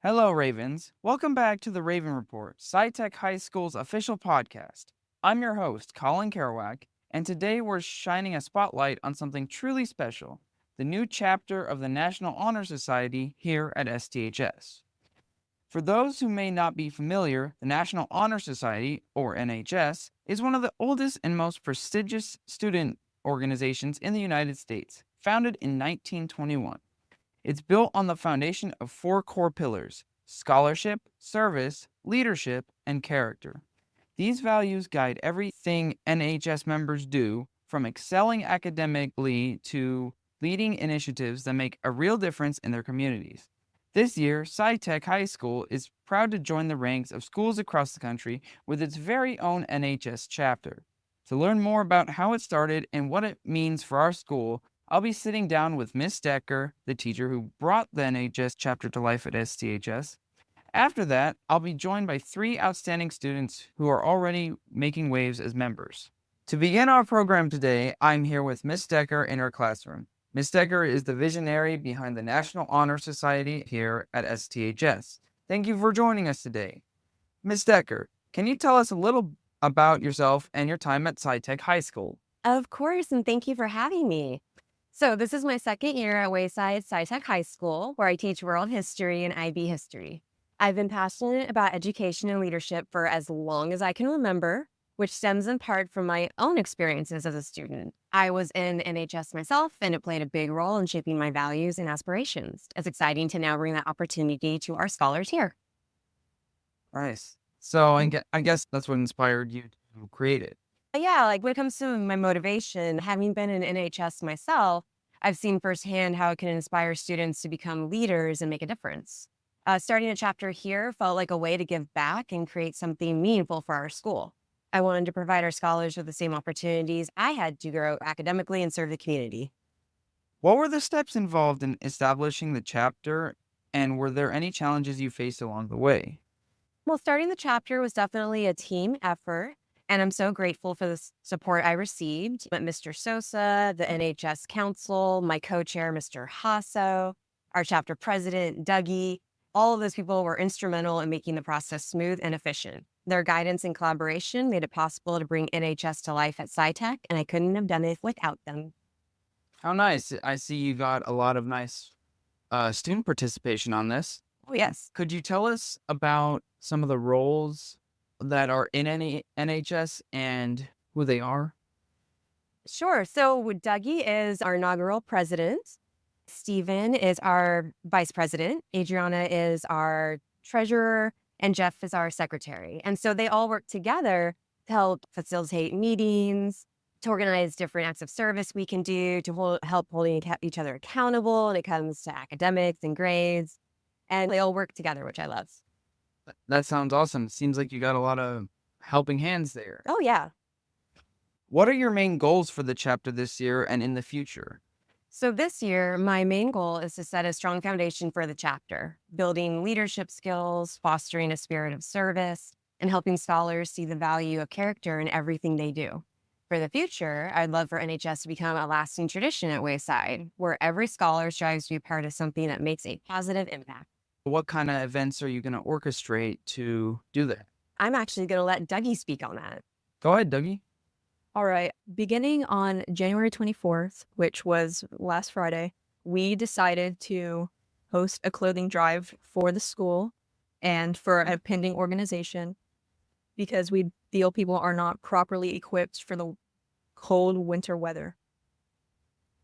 Hello, Ravens. Welcome back to the Raven Report, Sci-Tech High School's official podcast. I'm your host, Colin Kerouac, and today we're shining a spotlight on something truly special, the new chapter of the National Honor Society here at STHS. For those who may not be familiar, the National Honor Society, or NHS, is one of the oldest and most prestigious student organizations in the United States, founded in 1921. It's built on the foundation of four core pillars: scholarship, service, leadership, and character. These values guide everything NHS members do, from excelling academically to leading initiatives that make a real difference in their communities. This year, Sci-Tech High School is proud to join the ranks of schools across the country with its very own NHS chapter. To learn more about how it started and what it means for our school, I'll be sitting down with Miss Decker, the teacher who brought the NHS chapter to life at STHS. After that, I'll be joined by three outstanding students who are already making waves as members. To begin our program today, I'm here with Miss Decker in her classroom. Miss Decker is the visionary behind the National Honor Society here at STHS. Thank you for joining us today. Miss Decker, can you tell us a little about yourself and your time at Sci-Tech High School? Of course, and thank you for having me. So this is my second year at Wayside Sci-Tech High School, where I teach world history and IB history. I've been passionate about education and leadership for as long as I can remember, which stems in part from my own experiences as a student. I was in NHS myself, and it played a big role in shaping my values and aspirations. It's exciting to now bring that opportunity to our scholars here. Nice. So I guess that's what inspired you to create it. Yeah, like when it comes to my motivation, having been in NHS myself, I've seen firsthand how it can inspire students to become leaders and make a difference. Starting a chapter here felt like a way to give back and create something meaningful for our school. I wanted to provide our scholars with the same opportunities I had to grow academically and serve the community. What were the steps involved in establishing the chapter, and were there any challenges you faced along the way? Well, starting the chapter was definitely a team effort. And I'm so grateful for the support I received at Mr. Sosa, the NHS Council, my co-chair, Mr. Hasso, our chapter president, Dougie. All of those people were instrumental in making the process smooth and efficient. Their guidance and collaboration made it possible to bring NHS to life at Sci-Tech, and I couldn't have done it without them. How nice. I see you got a lot of nice student participation on this. Oh, yes. Could you tell us about some of the roles that are in any NHS and who they are? Sure. So Dougie is our inaugural president. Stephen is our vice president. Adriana is our treasurer, and Jeff is our secretary. And so they all work together to help facilitate meetings, to organize different acts of service we can do, to help holding each other accountable when it comes to academics and grades. And they all work together, which I love. That sounds awesome. Seems like you got a lot of helping hands there. Oh, yeah. What are your main goals for the chapter this year and in the future? So this year, my main goal is to set a strong foundation for the chapter, building leadership skills, fostering a spirit of service, and helping scholars see the value of character in everything they do. For the future, I'd love for NHS to become a lasting tradition at Wayside, where every scholar strives to be part of something that makes a positive impact. What kind of events are you going to orchestrate to do that? I'm actually going to let Dougie speak on that. Go ahead, Dougie. All right. Beginning on January 24th, which was last Friday, we decided to host a clothing drive for the school and for a pending organization because we feel people are not properly equipped for the cold winter weather.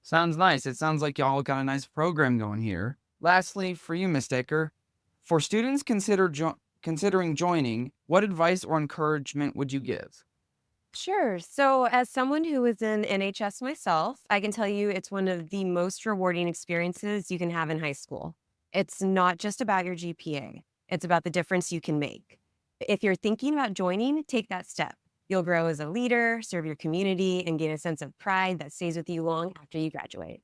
Sounds nice. It sounds like y'all got a nice program going here. Lastly, for you, Ms. Decker, for students considering joining, what advice or encouragement would you give? Sure. So as someone who is in NHS myself, I can tell you it's one of the most rewarding experiences you can have in high school. It's not just about your GPA. It's about the difference you can make. If you're thinking about joining, take that step. You'll grow as a leader, serve your community, and gain a sense of pride that stays with you long after you graduate.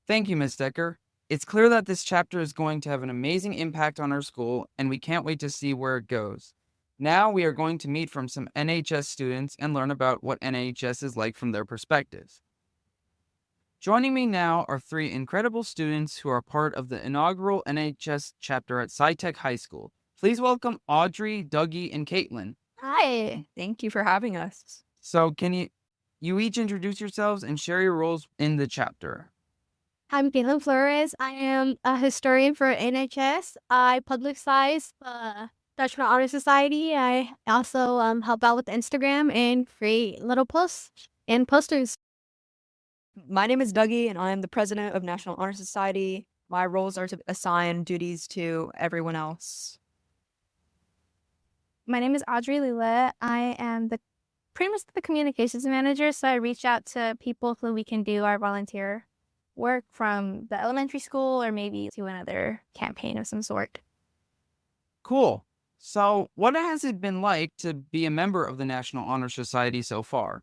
Thank you, Ms. Decker. It's clear that this chapter is going to have an amazing impact on our school, and we can't wait to see where it goes. Now we are going to meet from some NHS students and learn about what NHS is like from their perspectives. Joining me now are three incredible students who are part of the inaugural NHS chapter at Sci-Tech High School. Please welcome Audrey, Dougie, and Caitlin. Hi. Thank you for having us. So can you each introduce yourselves and share your roles in the chapter? I'm Caitlin Flores. I am a historian for NHS. I publicize the National Honor Society. I also help out with Instagram and create little posts and posters. My name is Dougie, and I am the president of National Honor Society. My roles are to assign duties to everyone else. My name is Audrey Lila. I am pretty much the communications manager, so I reach out to people so we can do our volunteer work from the elementary school or maybe to another campaign of some sort. Cool. So what has it been like to be a member of the National Honor Society so far?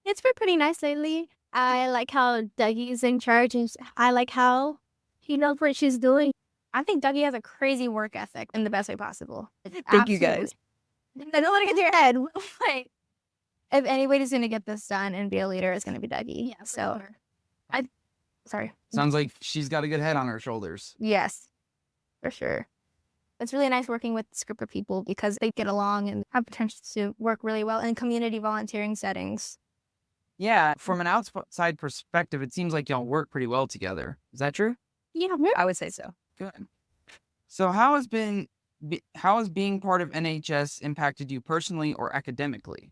It's been pretty nice lately. I like how Dougie's in charge, and I like how he knows what she's doing. I think Dougie has a crazy work ethic in the best way possible. Thank you, guys. I don't want to get to your head. Like, if anybody's going to get this done and be a leader, it's going to be Dougie. Yeah, so, sorry. Sounds like she's got a good head on her shoulders. Yes, for sure. It's really nice working with this group of people because they get along and have potential to work really well in community volunteering settings. Yeah, from an outside perspective, it seems like y'all work pretty well together. Is that true? Yeah, I would say so. Good. So how has being part of NHS impacted you personally or academically?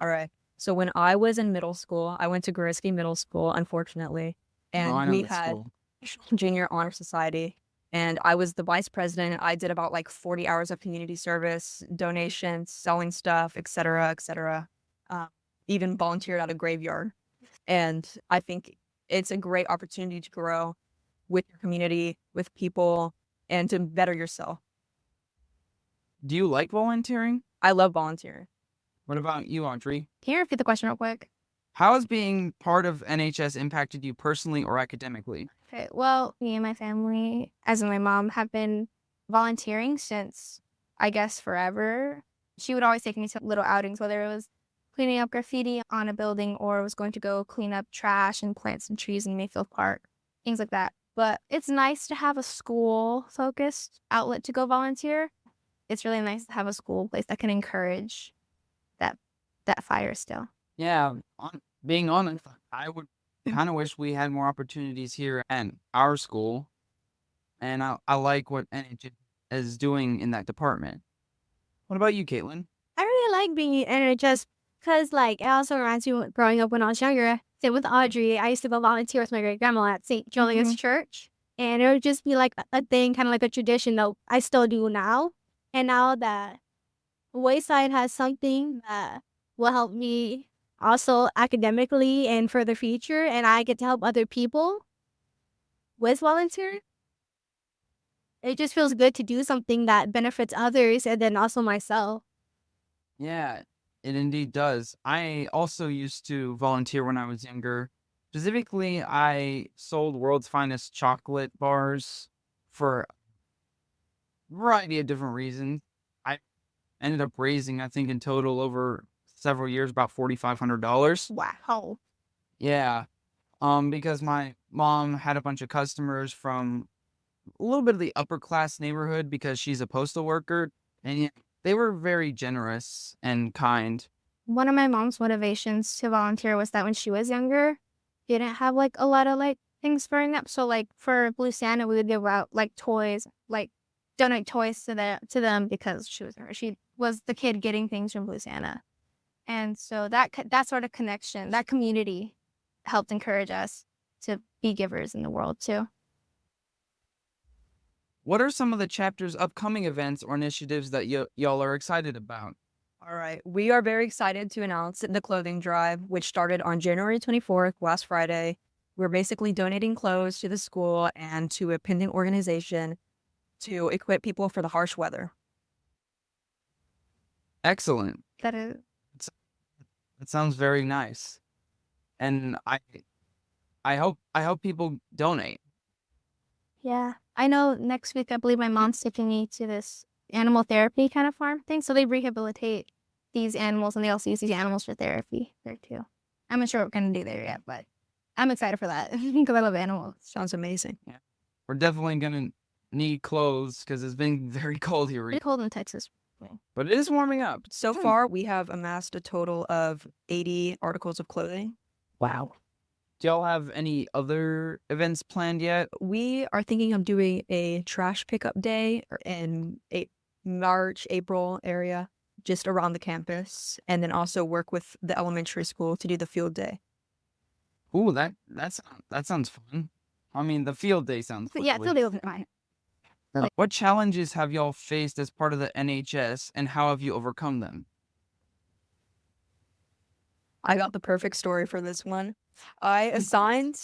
All right. So when I was in middle school, I went to Goriski Middle School, unfortunately, and I know we that had school. Junior Honor Society, and I was the vice president. I did about like 40 hours of community service, donations, selling stuff, et cetera, even volunteered at a graveyard. And I think it's a great opportunity to grow with your community, with people, and to better yourself. Do you like volunteering? I love volunteering. What about you, Audrey? Can you repeat the question real quick? How has being part of NHS impacted you personally or academically? Okay, well, me and my family, as in my mom, have been volunteering since, I guess, forever. She would always take me to little outings, whether it was cleaning up graffiti on a building or was going to go clean up trash and plant some trees in Mayfield Park, things like that. But it's nice to have a school-focused outlet to go volunteer. It's really nice to have a school place that can encourage that fire still. Yeah, being honest, I would kind of wish we had more opportunities here at our school, and I like what NHS is doing in that department. What about you, Caitlin? I really like being in NHS because, like, it also reminds me of growing up when I was younger. Same with Audrey. I used to go volunteer with my great grandma at St. Julian's Church, and it would just be like a thing, kind of like a tradition that I still do now. And now that Wayside has something that will help me also academically and for the future, and I get to help other people with volunteering, it just feels good to do something that benefits others and then also myself. Yeah, it indeed does. I also used to volunteer when I was younger. Specifically, I sold World's Finest chocolate bars for a variety of different reasons. I ended up raising, I think, in total over several years, about $4,500. Wow. Yeah, because my mom had a bunch of customers from a little bit of the upper class neighborhood because she's a postal worker, and yeah, they were very generous and kind. One of my mom's motivations to volunteer was that when she was younger, she didn't have like a lot of like things growing up. So like for Blue Santa, we would give out like toys, like donate toys to them because she was the kid getting things from Blue Santa. And so that sort of connection, that community helped encourage us to be givers in the world too. What are some of the chapter's upcoming events or initiatives that y'all are excited about? All right. We are very excited to announce the clothing drive, which started on January 24th, last Friday. We're basically donating clothes to the school and to a pending organization to equip people for the harsh weather. Excellent. That sounds very nice. And I hope people donate. Yeah. I know next week, I believe my mom's taking me to this animal therapy kind of farm thing. So they rehabilitate these animals and they also use these animals for therapy there too. I'm not sure what we're going to do there yet, but I'm excited for that because I love animals. Sounds amazing. We're definitely going to need clothes because it's been very cold here. It's cold in Texas. But it is warming up. So far, we have amassed a total of 80 articles of clothing. Wow. Do y'all have any other events planned yet? We are thinking of doing a trash pickup day in March, April area, just around the campus, and then also work with the elementary school to do the field day. Ooh, that sounds fun. I mean, the field day sounds fun. Yeah, field day will be fine. What challenges have y'all faced as part of the NHS, and how have you overcome them? I got the perfect story for this one. I assigned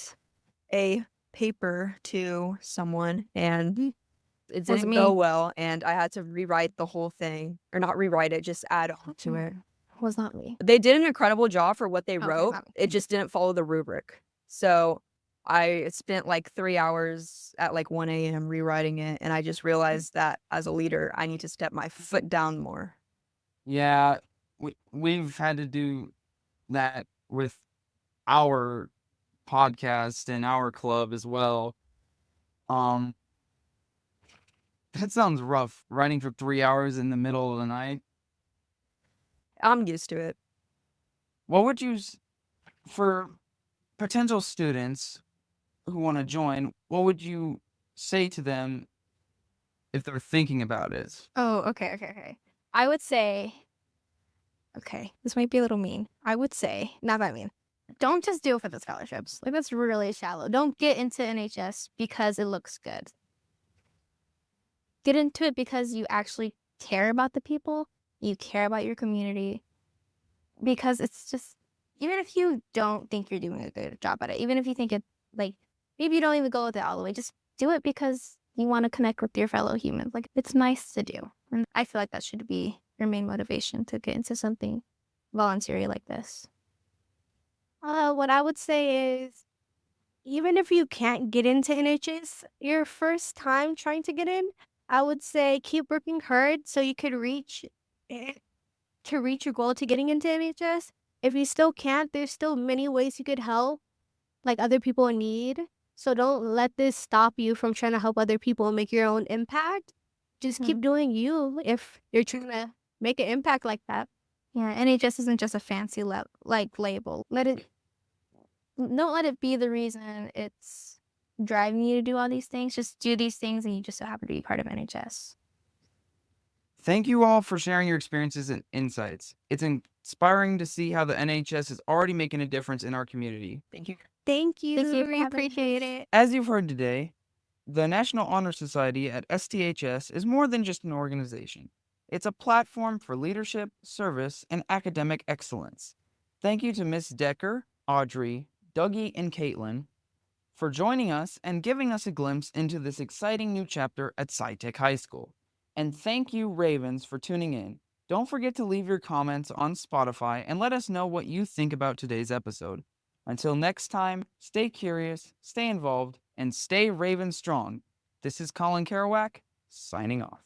a paper to someone and it didn't go well, and I had to rewrite the whole thing, or not rewrite it, just add on to it. Was not me. They did an incredible job for what they Okay, wrote. not me. It just didn't follow the rubric. So I spent like 3 hours at like 1 a.m. rewriting it, and I just realized that as a leader, I need to step my foot down more. Yeah, we've had to do that with our podcast and our club as well. That sounds rough, writing for 3 hours in the middle of the night. I'm used to it. What would you, for potential students who want to join, what would you say to them if they're thinking about it? Oh, okay. I would say, okay, this might be a little mean. I would say, not that mean. Don't just do it for the scholarships. Like, that's really shallow. Don't get into NHS because it looks good. Get into it because you actually care about the people. You care about your community. Because it's just, even if you don't think you're doing a good job at it, even if you think it, like, maybe you don't even go with it all the way, just do it because you want to connect with your fellow humans. Like, it's nice to do. And I feel like that should be your main motivation to get into something voluntary like this. What I would say is, even if you can't get into NHS your first time trying to get in, I would say keep working hard so you could reach your goal to getting into NHS. If you still can't, there's still many ways you could help, like other people in need. So don't let this stop you from trying to help other people and make your own impact. Just keep doing you if you're trying to make an impact like that. Yeah, NHS isn't just a fancy label. Don't let it be the reason it's driving you to do all these things. Just do these things and you just so happen to be part of NHS. Thank you all for sharing your experiences and insights. It's inspiring to see how the NHS is already making a difference in our community. Thank you. Thank you. We appreciate it. As you've heard today, the National Honor Society at STHS is more than just an organization. It's a platform for leadership, service, and academic excellence. Thank you to Ms. Decker, Audrey, Dougie, and Caitlin for joining us and giving us a glimpse into this exciting new chapter at Sci-Tech High School. And thank you, Ravens, for tuning in. Don't forget to leave your comments on Spotify and let us know what you think about today's episode. Until next time, stay curious, stay involved, and stay Raven strong. This is Colin Kerouac, signing off.